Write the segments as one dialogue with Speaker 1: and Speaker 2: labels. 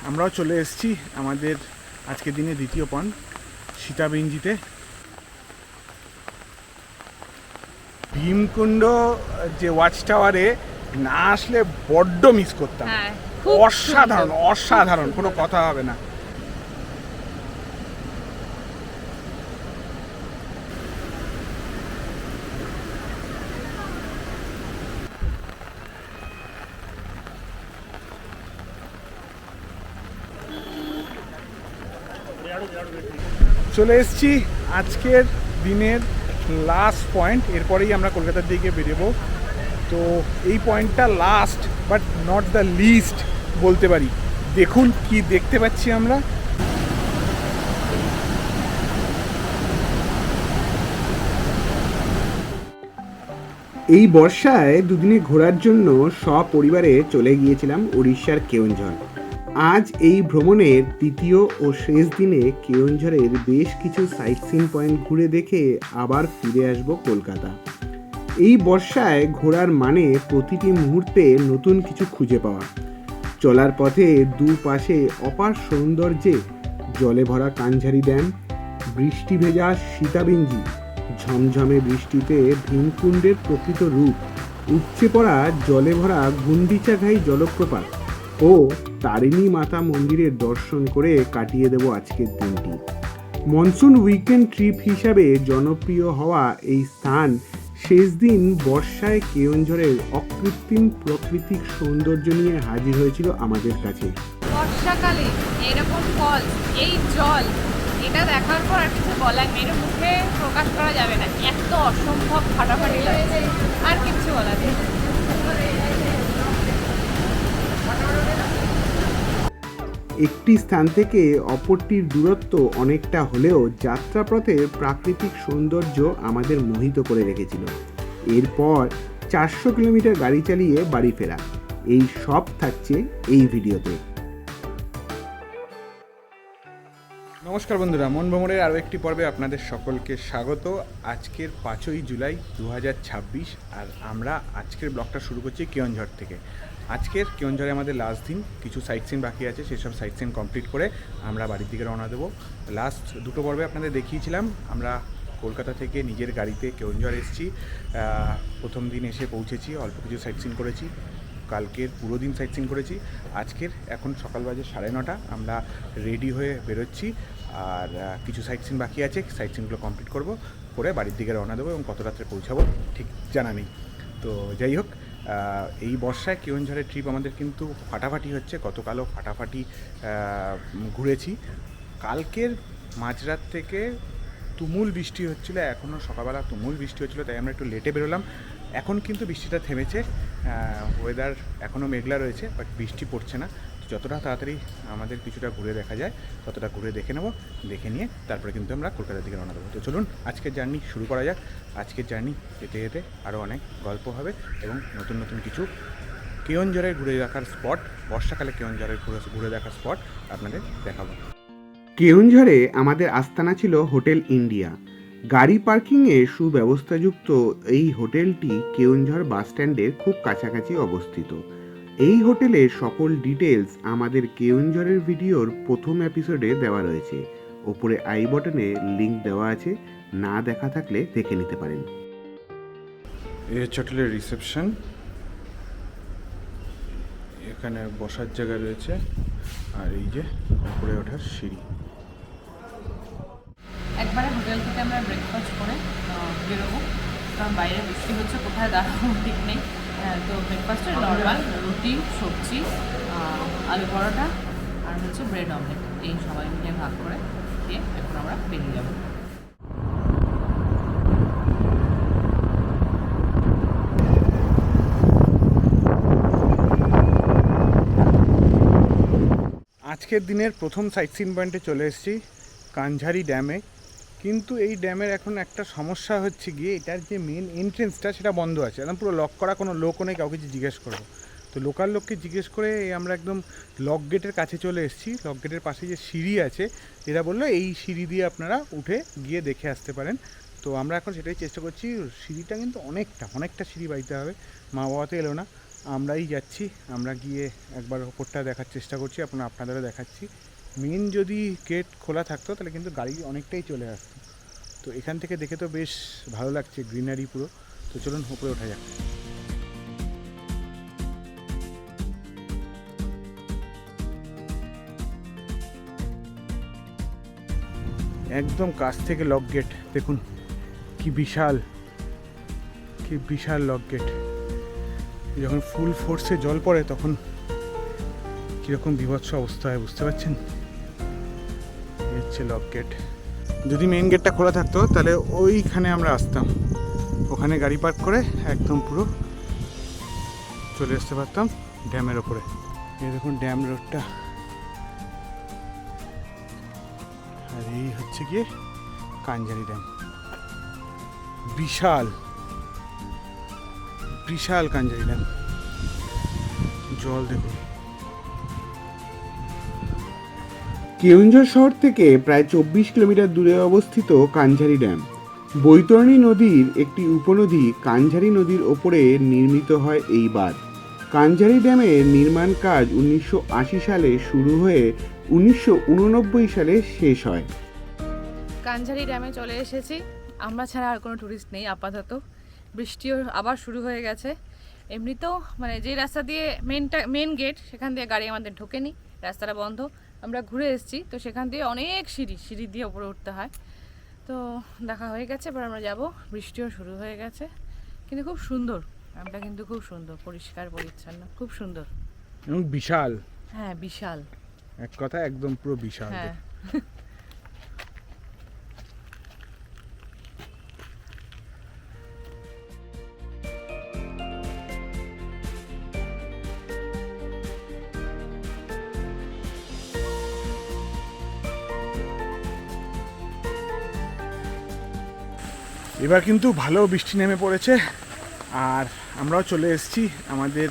Speaker 1: আমরাও চলে এসেছি আমাদের আজকের দিনে দ্বিতীয় পয়েন্ট সীতাবেঞ্জিতে। ভীমকুণ্ড যে ওয়াচ টাওয়ারে না আসলে বড্ড মিস করতাম। অসাধারণ অসাধারণ, কোনো কথা হবে না। চলে এসেছি আজকের দিনের লাস্ট পয়েন্ট, এরপরেই আমরা কলকাতার দিকে বেরোবো। তো এই পয়েন্টটা last but not the least বলতে পারি। দেখুন কি দেখতে পাচ্ছি আমরা।
Speaker 2: এই বর্ষায় দুদিনে ঘোরার জন্য সপরিবারে চলে গিয়েছিলাম উড়িষ্যার কেওনঝর। আজ এই ভ্রমণের তৃতীয় ও শেষ দিনে কেওনঝরের বেশ কিছু সাইট সিন পয়েন্ট ঘুরে দেখে আবার ফিরে আসব কলকাতা। এই বর্ষায় ঘোরার মানে প্রতিটি মুহূর্তে নতুন কিছু খুঁজে পাওয়া। চলার পথে দুপাশে অপার সৌন্দর্যে জলে ভরা কাঞ্ঝারি ড্যাম, বৃষ্টি ভেজা সীতাবেঞ্জি, ঝমঝমে বৃষ্টিতে ভীমকুণ্ডের প্রকৃত রূপ, উপচে পড়া জলে ভরা গুন্ডিচাঘাই জলপ্রপাত ও তারিণী মাতা মন্দিরের দর্শন করে কাটিয়ে দেব আজকের দিনটি। মনসুন উইকেন্ড ট্রিপ হিসাবে জনপ্রিয় হওয়া এই স্থান শেষ দিন বর্ষায় কেওনঝরের অকৃত্রিম প্রাকৃতিক সৌন্দর্য নিয়ে হাজির হয়েছিল আমাদের কাছে।
Speaker 3: বর্ষাকালে এরকম ফল, এই জল, এটা দেখার পর আর কিছু বলার নেই, মুখে প্রকাশ করা যাবে না, এত অসম্ভব ফাটাফাটি লাগছে, আর কিছু বলার নেই।
Speaker 2: একটি স্থান থেকে অপরটির দূরত্ব অনেকটা হলেও যাত্রাপথের প্রাকৃতিক সৌন্দর্য আমাদের মোহিত করে রেখেছিল। এরপর 400 কিলোমিটার গাড়ি চালিয়ে বাড়ি ফেরা, এই সব থাকছে এই ভিডিওতে।
Speaker 1: নমস্কার বন্ধুরা, মন ভ্রমণের আরও একটি পর্বে আপনাদের সকলকে স্বাগত। আজকের 5ই জুলাই 2026 আর আমরা আজকের ব্লগটা শুরু করছি কেওনঝর থেকে। আজকের কেওনঝরে আমাদের লাস্ট দিন, কিছু সাইট সিন বাকি আছে, সেসব সাইট সিন কমপ্লিট করে আমরা বাড়ির দিকে রওনা দেবো। লাস্ট দুটো পর্বে আপনাদের দেখিয়েছিলাম আমরা কলকাতা থেকে নিজের গাড়িতে কেওনঝর এসেছি। প্রথম দিন এসে পৌঁছেছি, অল্প কিছু সাইট সিন করেছি, কালকের পুরো দিন সাইট সিন করেছি। আজকের এখন সকাল বাজে 9:30, আমরা রেডি হয়ে বেরোচ্ছি। আর কিছু সাইট সিন বাকি আছে, সাইট সিনগুলো কমপ্লিট করব, করে বাড়ির দিকে রওনা দেবো এবং কত রাত্রে পৌঁছাবো ঠিক জানা নেই। তো যাই হোক, এই বর্ষায় কেওনঝরের ট্রিপ আমাদের কিন্তু ফাটাফাটি হচ্ছে। গতকালও ফাটাফাটি ঘুরেছি। কালকের মাঝরাত থেকে তুমুল বৃষ্টি হচ্ছিলো, এখনও সকালবেলা তুমুল বৃষ্টি হচ্ছিলো, তাই আমরা একটু লেটে বেরোলাম। এখন কিন্তু বৃষ্টিটা থেমেছে, ওয়েদার এখনও মেঘলা রয়েছে, বাট বৃষ্টি পড়ছে না। যতটা তাড়াতাড়ি আমাদের কিছুটা ঘুরে দেখা যায় ততটা ঘুরে দেখে নেব, দেখে নিয়ে তারপরে কিন্তু আমরা কলকাতার দিকে রওনা দেবো। তো চলুন আজকের জার্নি শুরু করা যাক। আজকের জার্নি যেতে যেতে আরও অনেক গল্প হবে এবং নতুন নতুন কিছু কেওনঝরের ঘুরে দেখার স্পট, বর্ষাকালে কেওনঝরের ঘুরে দেখার স্পট আপনাদের দেখাবো।
Speaker 2: কেওনঝরে আমাদের আস্তানা ছিল হোটেল ইন্ডিয়া। গাড়ি পার্কিংয়ে সুব্যবস্থাযুক্ত এই হোটেলটি কেওনঝর বাসস্ট্যান্ডের খুব কাছাকাছি অবস্থিত। এই হোটেলের সকল ডিটেলস আমাদের কেওনঝরের ভিডিওর প্রথম এপিসোডে দেওয়া রয়েছে। ওপরে আই বটনে লিঙ্ক দেওয়া আছে, না দেখা থাকলে দেখে নিতে পারেন।
Speaker 1: এই হচ্ছে হোটেলের রিসেপশন, এখানে বসার জায়গা রয়েছে, আর এই যে উপরে ওঠার সিঁড়ি।
Speaker 3: একবারে হোটেল থেকে আমরা ব্রেকফাস্ট করে বেরোবো, কারণ বাইরে বৃষ্টি হচ্ছে, কোথায় দাঁড়াবো ঠিক নেই। তো ব্রেকফাস্টে নর্মাল রুটি, সবজি, আলু পরোটা আর হচ্ছে ব্রেড অমলেট, এই সবাই মিলে ভাগ করে দিয়ে এখন আমরা বেরিয়ে যাবো।
Speaker 1: আজকের দিনের প্রথম সাইট সিন পয়েন্টে চলে এসেছি, কাঞ্ঝারি ড্যামে। কিন্তু এই ড্যামের এখন একটা সমস্যা হচ্ছে গিয়ে, এটার যে মেন এন্ট্রেন্সটা সেটা বন্ধ আছে, একদম পুরো লক করা, কোনো লোকও নেই, কাউকে জিজ্ঞেস করবো। তো লোকাল লোককে জিজ্ঞেস করে আমরা একদম লক গেটের কাছে চলে এসেছি। লক গেটের পাশে যে সিঁড়ি আছে, এরা বললো এই সিঁড়ি দিয়ে আপনারা উঠে গিয়ে দেখে আসতে পারেন। তো আমরা এখন সেটাই চেষ্টা করছি। সিঁড়িটা কিন্তু অনেকটা সিঁড়ি বাইতে হবে, মা বাবা তো এলো না, আমরাই যাচ্ছি, আমরা গিয়ে একবার ওপরটা দেখার চেষ্টা করছি, আপনাদেরও দেখাচ্ছি। মেন যদি গেট খোলা থাকতো তাহলে কিন্তু গাড়ি অনেকটাই চলে আসতো। তো এখান থেকে দেখে তো বেশ ভালো লাগছে, গ্রিনারি পুরো। তো চলুন উপরে ওঠা যাক। একদম কাছ থেকে লক গেট দেখুন, কি বিশাল লক গেট। যখন ফুল ফোর্সে জল পড়ে তখন কীরকম বিভৎস অবস্থা হয় বুঝতে পারছেন। এই হচ্ছে লক গেট। যদি মেন গেটটা খোলা থাকতো তাহলে ওইখানে আমরা আসতাম, ওখানে গাড়ি পার্ক করে একদম পুরো চলে আসতে পারতাম ড্যামের ওপরে। এই দেখুন ড্যাম রোডটা, আর এই হচ্ছে গিয়ে কাঞ্জারি ড্যাম। বিশাল কাঞ্জারি ড্যাম, জল দেখুন।
Speaker 2: কেওনঝর শহর থেকে প্রায় 24 কিলোমিটার দূরে অবস্থিত কাঞ্ঝারি ড্যাম বৈতরণী নদীর একটি উপনদী কাঞ্ঝারি নদীর ওপরে নির্মিত হয় এই বাঁধ। কাঞ্ঝারি ড্যামের নির্মাণ কাজ 1980 সালে শুরু হয়ে 1989 সালে শেষ হয়।
Speaker 3: কাঞ্ঝারি ড্যামে চলে এসেছি, আমরা ছাড়া আর কোনো ট্যুরিস্ট নেই আপাতত। বৃষ্টিও আবার শুরু হয়ে গেছে। এমনিতেও মানে যে রাস্তা দিয়ে মেন গেট সেখান দিয়ে গাড়ি আমাদের ঢোকেনি, রাস্তাটা বন্ধ। আমরা ঘুরে এসেছি, তো সেখান দিয়ে অনেক সিঁড়ি দিয়ে উপরে উঠতে হয়। তো দেখা হয়ে গেছে, এবার আমরা যাব। বৃষ্টিও শুরু হয়ে গেছে, কিন্তু খুব সুন্দর ড্যামটা, কিন্তু খুব সুন্দর, পরিষ্কার পরিচ্ছন্ন, খুব সুন্দর
Speaker 1: এবং বিশাল।
Speaker 3: হ্যাঁ বিশাল,
Speaker 1: এক কথা একদম পুরো বিশাল।
Speaker 3: হ্যাঁ।
Speaker 1: এবার কিন্তু ভালো বৃষ্টি নেমে পড়েছে, আর আমরাও চলে এসেছি আমাদের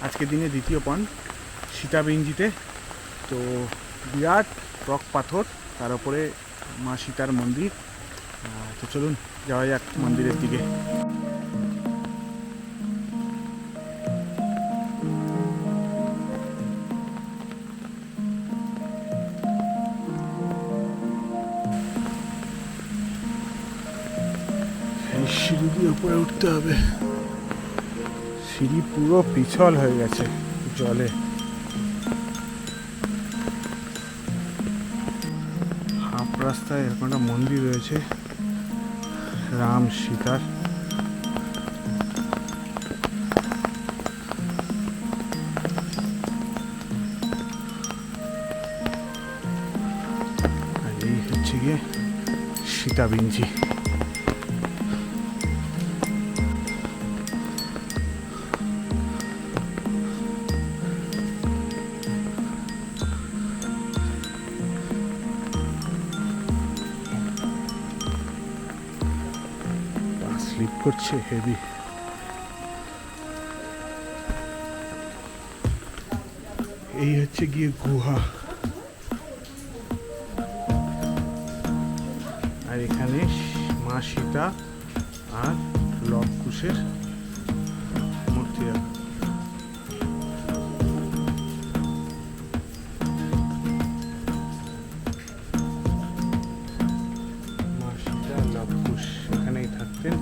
Speaker 1: আজকের দিনে দ্বিতীয় পয়েন্ট সীতাবিঞ্জিতে। তো বিরাট রক পাথর, তার উপরে মা সীতার মন্দির। তো চলুন যাওয়া যাক মন্দিরের দিকে। সিঁড়ি দিয়ে উপরে উঠতে হবে, সিঁড়ি পুরো পিছল হয়ে গেছে জলে। হাফ রাস্তায় এরকম একটা মন্দির রয়েছে রাম সীতার। আর এই হচ্ছে গিয়ে সীতাবিঞ্জি। স্লিপ করছে হেভি। এই হচ্ছে গিয়ে গুহা, আর এখানে মা সীতা আর লব কুশের মূর্তি রাখা। মা সীতা লব কুশ এখানেই থাকতেন।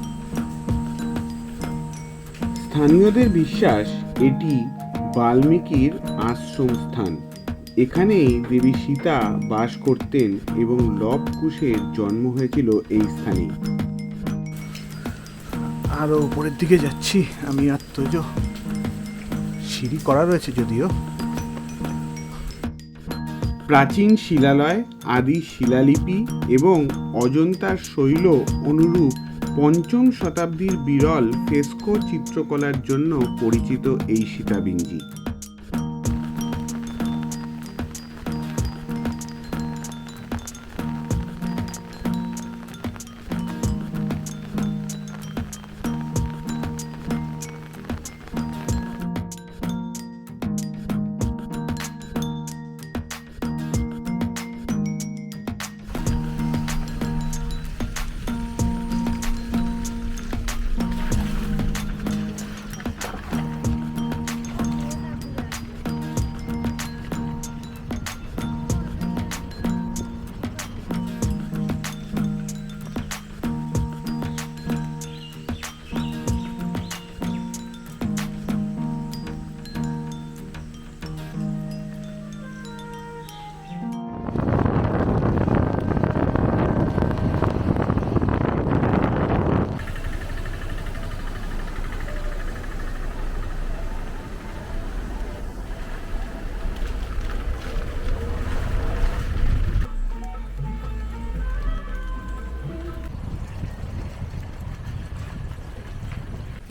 Speaker 2: স্থানীয়দের বিশ্বাস এটি বাল্মীকির আশ্রম স্থান। এখানেই দেবী সীতা বাস করতেন এবং লব কুশের জন্ম হয়েছিল এই স্থানে।
Speaker 1: আরো উপরের দিকে যাচ্ছি আমি, আর তোজো সিঁড়ি করা রয়েছে যদিও।
Speaker 2: প্রাচীন শিলালয়, আদি শিলালিপি এবং অজন্তার শৈল অনুরূপ 5ম শতাব্দীর বিরল ফ্রেস্কো চিত্রকলার জন্য পরিচিত এই সীতাবিঞ্জি।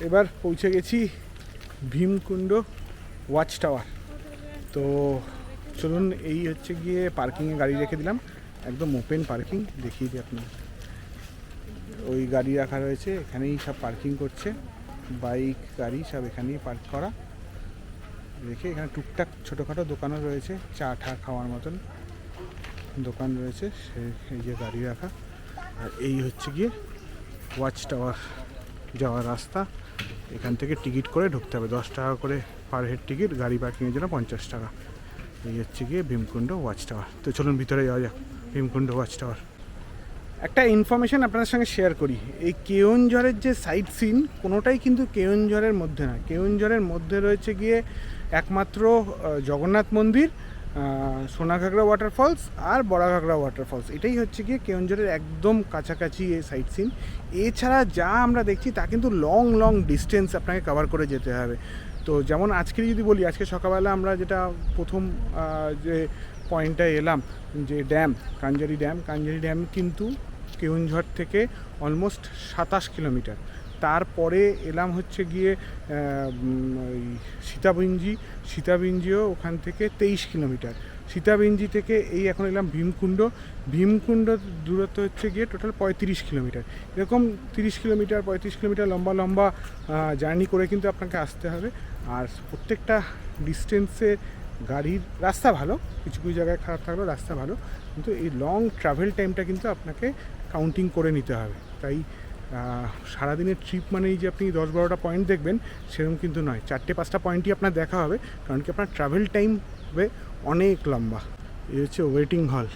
Speaker 1: এবার পৌঁছে গেছি ভীমকুণ্ড ওয়াচ টাওয়ার। তো চলুন, এই হচ্ছে গিয়ে পার্কিংয়ে গাড়ি রেখে দিলাম, একদম ওপেন পার্কিং। দেখিয়ে দিই আপনার, ওই গাড়ি রাখা রয়েছে, এখানেই সব পার্কিং করছে, বাইক গাড়ি সব এখানেই পার্ক করা রেখে। এখানে টুকটাক ছোটোখাটো দোকানও রয়েছে, চা ঠা খাওয়ার মতন দোকান রয়েছে, এই যে গাড়ি রাখা। আর এই হচ্ছে গিয়ে ওয়াচ টাওয়ার যাওয়ার রাস্তা। এখান থেকে টিকিট করে ঢুকতে হবে, 10 টাকা করে পার হেড টিকিট, গাড়ি পার্কিংয়ের জন্য 50 টাকা। এই হচ্ছে গিয়ে ভীমকুণ্ড ওয়াচ টাওয়ার। তো চলুন ভিতরে যাওয়া যাক, ভীমকুণ্ড ওয়াচ টাওয়ার। একটা ইনফরমেশান আপনাদের সঙ্গে শেয়ার করি, এই কেওনঝড়ের যে সাইট সিন কোনোটাই কিন্তু কেওনঝড়ের মধ্যে না। কেওনঝড়ের মধ্যে রয়েছে গিয়ে একমাত্র জগন্নাথ মন্দির, সোনাঘাগরা ওয়াটারফলস আর বড়াঘাগরা ওয়াটারফলস, এটাই হচ্ছে গিয়ে কেওনঝড়ের একদম কাছাকাছি এই সাইট সিন। এছাড়া যা আমরা দেখছি তা কিন্তু লং লং ডিস্টেন্স আপনাকে কভার করে যেতে হবে। তো যেমন আজকে যদি বলি, আজকে সকালবেলা আমরা যেটা প্রথম যে পয়েন্টটায় এলাম, যে ড্যাম কাঞ্জারি ড্যাম কিন্তু কেওনঝড় থেকে অলমোস্ট 27 কিলোমিটার। তারপরে এলাম হচ্ছে গিয়ে ওই সীতাবিঞ্জিও ওখান থেকে 23 কিলোমিটার। সীতাবিঞ্জি থেকে এই এখন এলাম ভীমকুণ্ড দূরত্ব হচ্ছে গিয়ে টোটাল 35 কিলোমিটার। এরকম 30 কিলোমিটার 35 কিলোমিটার লম্বা লম্বা জার্নি করে কিন্তু আপনাকে আসতে হবে। আর প্রত্যেকটা ডিস্টেন্সে গাড়ির রাস্তা ভালো, কিছু কিছু জায়গায় খারাপ থাকলেও রাস্তা ভালো, কিন্তু এই লং ট্রাভেল টাইমটা কিন্তু আপনাকে কাউন্টিং করে নিতে হবে। তাই সারাদিনের ট্রিপ মানেই যে আপনি 10-12টা পয়েন্ট দেখবেন সেরকম কিন্তু নয়, 4-5টা পয়েন্টই আপনার দেখা হবে, কারণ কি আপনার ট্রাভেল টাইম হবে অনেক লম্বা। এই হচ্ছে ওয়েটিং হল।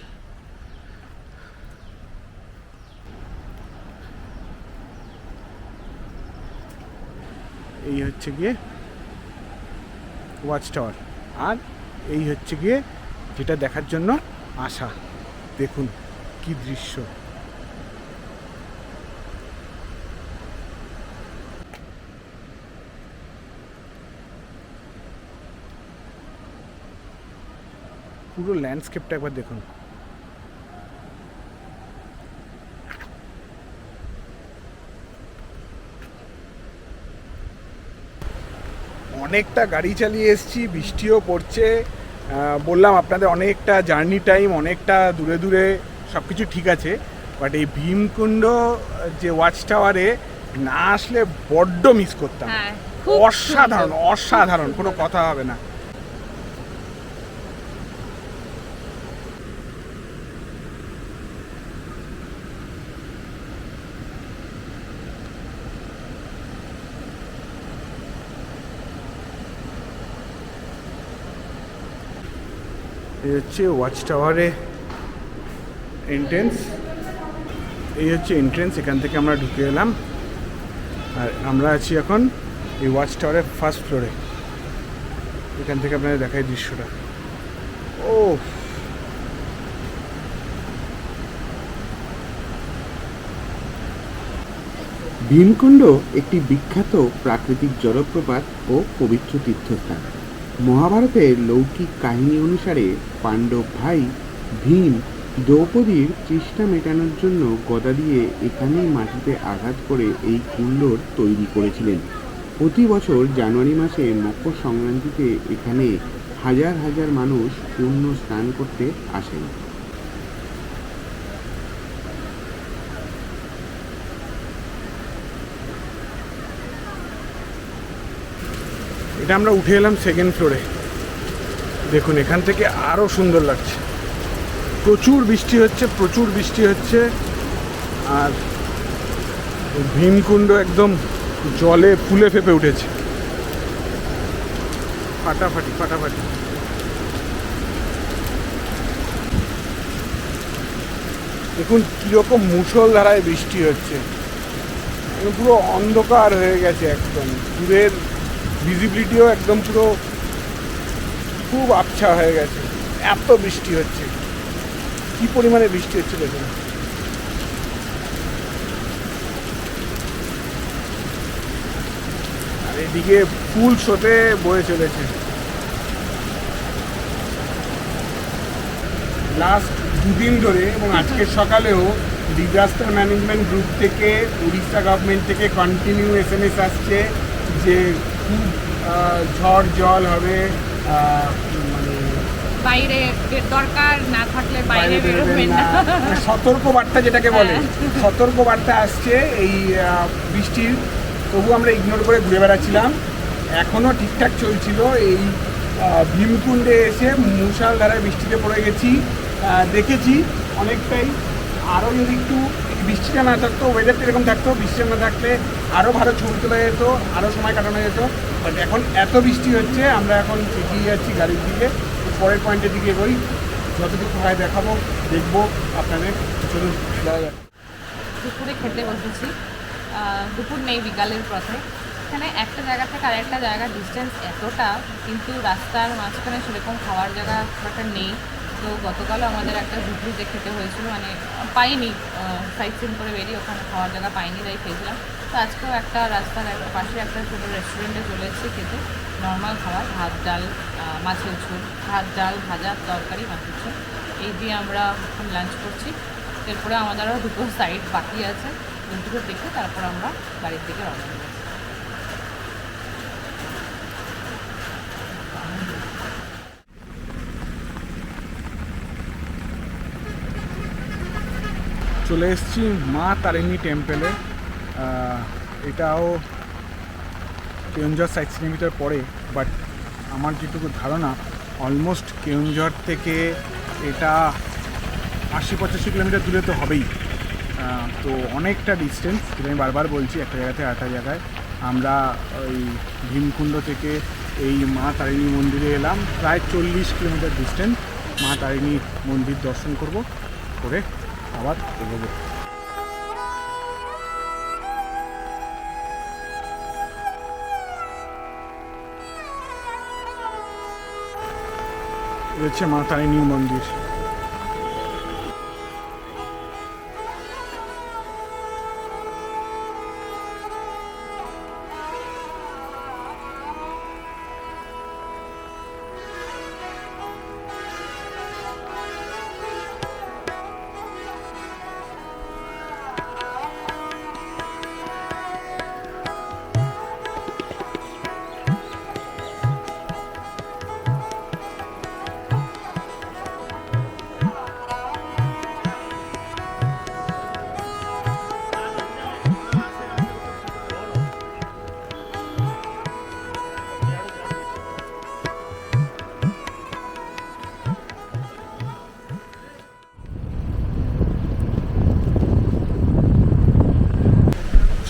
Speaker 1: এই হচ্ছে গিয়ে ওয়াচ টাওয়ার, আর এই হচ্ছে গিয়ে যেটা দেখার জন্য আসা। দেখুন কি দৃশ্য! পুরো ল্যান্ডস্কেপটা একবার দেখুন। অনেকটা গাড়ি চালিয়ে এসেছি, বৃষ্টিও পড়ছে। বললাম আপনাদের অনেকটা জার্নি টাইম, অনেকটা দূরে দূরে, সব কিছু ঠিক আছে, বাট এই ভীমকুণ্ড যে ওয়াচ টাওয়ারে না আসলে বড্ড মিস করতাম। অসাধারণ অসাধারণ, কোনো কথা হবে না। এই হচ্ছে ওয়াচ টাওয়ারে এন্ট্রেন্স, এই হচ্ছে এন্ট্রেন্স, এখান থেকে আমরা ঢুকে এলাম। আর আমরা আছি এখন এই ওয়াচ টাওয়ারের ফার্স্ট ফ্লোরে। এখান থেকে আপনাদের দেখাই দৃশ্যটা। ও
Speaker 2: ভীমকুণ্ড একটি বিখ্যাত প্রাকৃতিক জলপ্রপাত ও পবিত্র তীর্থস্থান। মহাভারতের লৌকিক কাহিনী অনুসারে পাণ্ডব ভাই ভীম দ্রৌপদীর তৃষ্ণা মেটানোর জন্য গদা দিয়ে এখানেই মাটিতে আঘাত করে এই কুণ্ডর তৈরি করেছিলেন। প্রতি বছর জানুয়ারি মাসে মকর সংক্রান্তিতে এখানে হাজার হাজার মানুষ পূর্ণ স্নান করতে আসেন।
Speaker 1: এটা আমরা উঠে এলাম সেকেন্ড ফ্লোরে। দেখুন এখান থেকে আরও সুন্দর লাগছে। প্রচুর বৃষ্টি হচ্ছে, আর ভীমকুণ্ড একদম জলে ফুলে ফেপে উঠেছে, ফাটাফাটি। দেখুন কীরকম মুষলধারায় বৃষ্টি হচ্ছে, পুরো অন্ধকার হয়ে গেছে, একদম দূরের ভিজিবিলিটিও একদম পুরো খুব আবছা হয়ে গেছে। এত বৃষ্টি হচ্ছে, কি পরিমাণে বৃষ্টি হচ্ছে দেখুন। আর এদিকে ফুল স্রোতে বয়ে চলেছে। লাস্ট দুদিন ধরে এবং আজকের সকালেও
Speaker 2: ডিজাস্টার ম্যানেজমেন্ট গ্রুপ থেকে, উড়িষ্যা গভর্নমেন্ট থেকে কন্টিনিউ SMS আসছে যে খুব ঝড় জল হবে, মানে
Speaker 3: বাইরে দরকার না থাকলে বাইরে
Speaker 2: বেরোবেন
Speaker 3: বেরোবেন
Speaker 2: না,
Speaker 3: না।
Speaker 2: মানে সতর্ক বার্তা যেটাকে বলে, সতর্ক বার্তা আসছে এই বৃষ্টির। তবু আমরা ইগনোর করে ঘুরে বেড়াচ্ছিলাম। এখনও ঠিকঠাক চলছিল। এই ভীমকুণ্ডে এসে মুষালধারায় বৃষ্টিতে পড়ে গেছি, দেখেছি অনেকটাই। আরও যদি একটু বৃষ্টিটা না থাকতো, ওয়েদারটা এরকম থাকতো, বৃষ্টিটা না থাকলে আরও ভালো ছবি তোলা যেত, আরও সময় কাটানো যেত। বাট এখন এত বৃষ্টি হচ্ছে, আমরা এখন এগিয়ে যাচ্ছি গাড়ির দিকে, পরের পয়েন্টের দিকে এগোই। যতটুকু হয় দেখাবো, দেখবো আপনাদের। চলুন যাওয়া যাক।
Speaker 3: দুপুরে খেতে বসেছি। দুপুর নেই, বিকালের পথে। এখানে একটা জায়গা থেকে আরেকটা জায়গার ডিস্টেন্স এতটা, কিন্তু রাস্তার মাঝখানে সেরকম খাওয়ার জায়গা একটা নেই। তো গতকালও আমাদের একটা ঝুপড়িতে খেতে হয়েছিল, মানে পাইনি, সাইড সিন করে বেরিয়ে ওখানে খাওয়ার জায়গা পাইনি, তাই খেয়েছিলাম। তো আজকেও একটা রাস্তার একটা পাশে একটা ছোটো রেস্টুরেন্টে চলে এসেছি খেতে। নর্মাল খাবার, ভাত ডাল, মাছের ঝোল, ভাত ডাল ভাজা তরকারি, মাছের ঝোল, এই দিয়ে আমরা এখন লাঞ্চ করছি। এরপরে আমাদেরও দুটো সাইড বাকি আছে, দুটো দেখে তারপর আমরা বাড়ির দিকে রওনা দেবো।
Speaker 1: চলে এসেছি মা তারিণী টেম্পেলে। এটাও কেওনঝড় 60 কিলোমিটার পরে, বাট আমার যেটুকু ধারণা অলমোস্ট কেওনঝড় থেকে এটা 80-85 কিলোমিটার দূরে তো হবেই। তো অনেকটা ডিস্টেন্স, যেটা আমি বারবার বলছি, একটা জায়গা থেকে আরেকটা জায়গায়। আমরা ওই ভীমকুণ্ড থেকে এই মা তারিণী মন্দিরে এলাম, প্রায় 40 কিলোমিটার ডিস্টেন্স। মা তারিণী মন্দির দর্শন করে আবার এগোবো। রয়েছে মা তারিণীর মন্দির।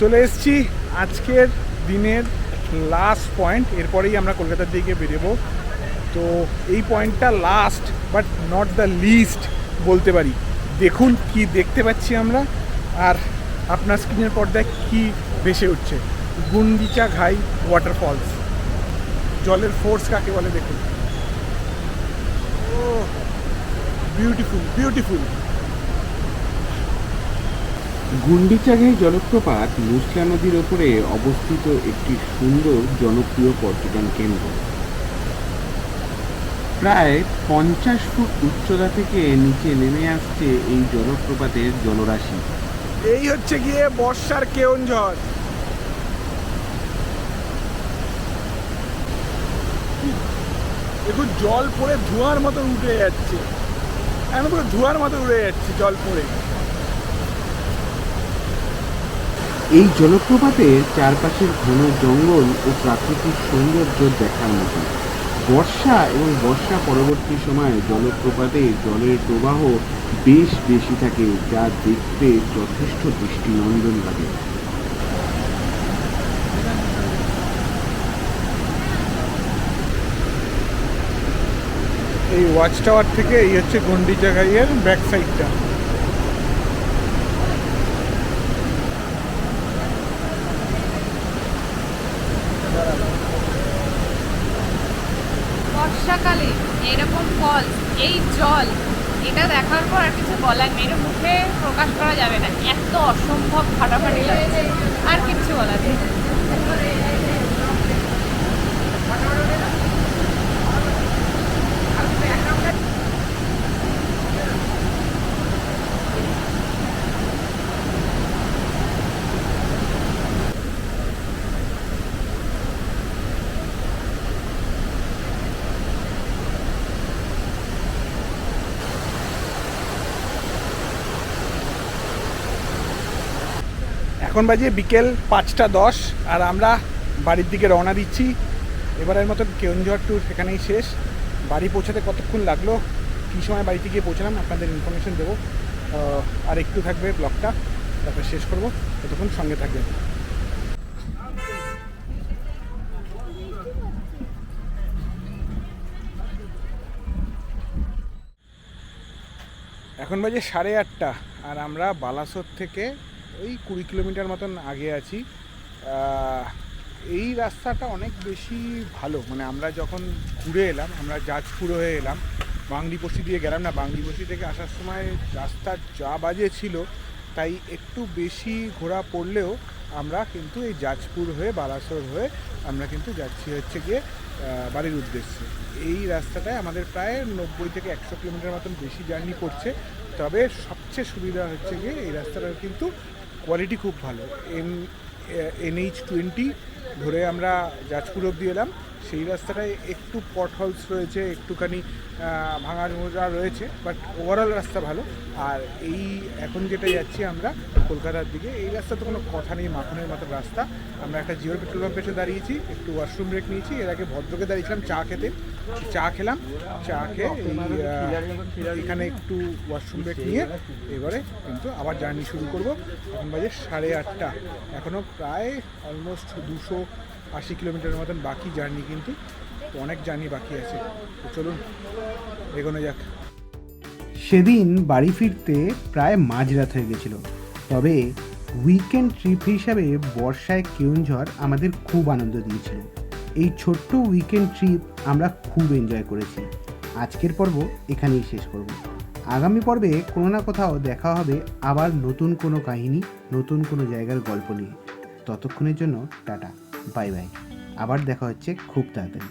Speaker 1: চলে এসেছি আজকের দিনের লাস্ট পয়েন্ট, এরপরেই আমরা কলকাতার দিকে বেরোবো। তো এই পয়েন্টটা last but not the least বলতে পারি। দেখুন কি দেখতে পাচ্ছি আমরা, আর আপনার স্ক্রিনের পর্দায় কি ভেসে উঠছে, গুন্ডিচা ঘাই ওয়াটারফলস। জলের ফোর্স কাকে বলে দেখুন। ও বিউটিফুল বিউটিফুল।
Speaker 2: গুন্ডিচাঘাই জলপ্রপাত মুসলা নদীর ওপরে অবস্থিত একটি সুন্দর জনপ্রিয় পর্যটন কেন্দ্র। প্রায় 50 ফুট উচ্চতা থেকে নিচে নেমে আসছে এই জলপ্রপাতের জলরাশি।
Speaker 1: এই হচ্ছে গিয়ে বর্ষার কেওনঝড়। দেখুন জল পড়ে ধোঁয়ার মতো উঠে যাচ্ছে, এখন পুরো ধোঁয়ার মতো উড়ে যাচ্ছে জল পড়ে।
Speaker 2: এই জলপ্রপাতের চারপাশের ঘন জঙ্গল ও প্রাকৃতিক সৌন্দর্য দেখার মতো। বর্ষা এবং বর্ষা পরবর্তী সময়ে জলপ্রপাতে জলের প্রবাহ বেশ বেশি থাকে, যা দেখতে যথেষ্ট দৃষ্টিনন্দন লাগে।
Speaker 1: এই ওয়াচ টাওয়ার থেকে এই হচ্ছে গুন্ডিচা ঘাইয়ের ব্যাক সাইডটা।
Speaker 3: বর্ষাকালে এইরকম ফলস, এই জল, এটা দেখার পর আর কিছু বলার নেই, এটা মুখে প্রকাশ করা যাবে না, এত অসম্ভব ফাটাফাটি লাগছে, আর কিছু বলার নেই।
Speaker 1: এখন বাজে বিকেল 5:10 আর আমরা বাড়ির দিকে রওনা দিচ্ছি। এবারের মতন কেওনঝড় ট্যুর সেখানেই শেষ। বাড়ি পৌঁছাতে কতক্ষণ লাগলো, কী সময় বাড়িতে গিয়ে পৌঁছালাম আপনাদের ইনফরমেশন দেবো। আর একটু থাকবে ব্লগটা, তারপর শেষ করব, ততক্ষণ সঙ্গে থাকবেন। এখন বাজে 8:30 আর আমরা বালাসোর থেকে ওই 20 কিলোমিটার মতন আগে আছি। এই রাস্তাটা অনেক বেশি ভালো, মানে আমরা যখন ঘুরে এলাম, আমরা জাজপুর হয়ে এলাম, বাংলিপোষি দিয়ে গেলাম না, বাংলিপোষি থেকে আসার সময় রাস্তা যা বাজে ছিল, তাই একটু বেশি ঘোরা পড়লেও আমরা কিন্তু এই জাজপুর হয়ে বালাসোর হয়ে আমরা কিন্তু যাচ্ছি হচ্ছে গিয়ে বাড়ির উদ্দেশ্যে। এই রাস্তাটায় আমাদের প্রায় 90 থেকে 100 কিলোমিটার মতন বেশি জার্নি করছে। তবে সবচেয়ে সুবিধা হচ্ছে গিয়ে এই রাস্তাটার কিন্তু কোয়ালিটি খুব ভালো। NH20 ধরে আমরা জাজপুর অবধি এলাম। সেই রাস্তাটায় একটু পটহলস রয়েছে, একটুখানি ভাঙা মোজা রয়েছে, বাট ওভারঅল রাস্তা ভালো। আর এই এখন যেটা যাচ্ছি আমরা কলকাতার দিকে, এই রাস্তা তো কোনো কথা নেই, মাখনের মতো রাস্তা। আমরা একটা জিওর পেট্রোল পাম্পে এসে দাঁড়িয়েছি, একটু ওয়াশরুম ব্রেক নিয়েছি। এর আগে ভদ্রকে দাঁড়িয়েছিলাম চা খেতে, চা খেলাম, চা খেয়ে এখানে একটু ওয়াশরুম ব্রেক নিয়ে এবারে কিন্তু আবার জার্নি শুরু করব। এখন বাজে 8:30, এখনও প্রায় অলমোস্ট 280 কিলোমিটারের মতন বাকি জার্নি, কিন্তু অনেক জার্নি বাকি আছে। তো চলুন এগোনো যাক।
Speaker 2: সেদিন বাড়ি ফিরতে প্রায় মাঝরাত হয়ে গেছিল। তবে উইকেন্ড ট্রিপ হিসাবে বর্ষায় কেওনঝড় আমাদের খুব আনন্দ দিয়েছিল। এই ছোট্ট উইকেন্ড ট্রিপ আমরা খুব এনজয় করেছি। আজকের পর্ব এখানেই শেষ করব। আগামী পর্বে কোনো না কোথাও দেখা হবে আবার নতুন কোনো কাহিনী, নতুন কোনো জায়গার গল্প নিয়ে। ততক্ষণের জন্য টাটা, বাই বাই। আবার দেখা হচ্ছে খুব তাড়াতাড়ি।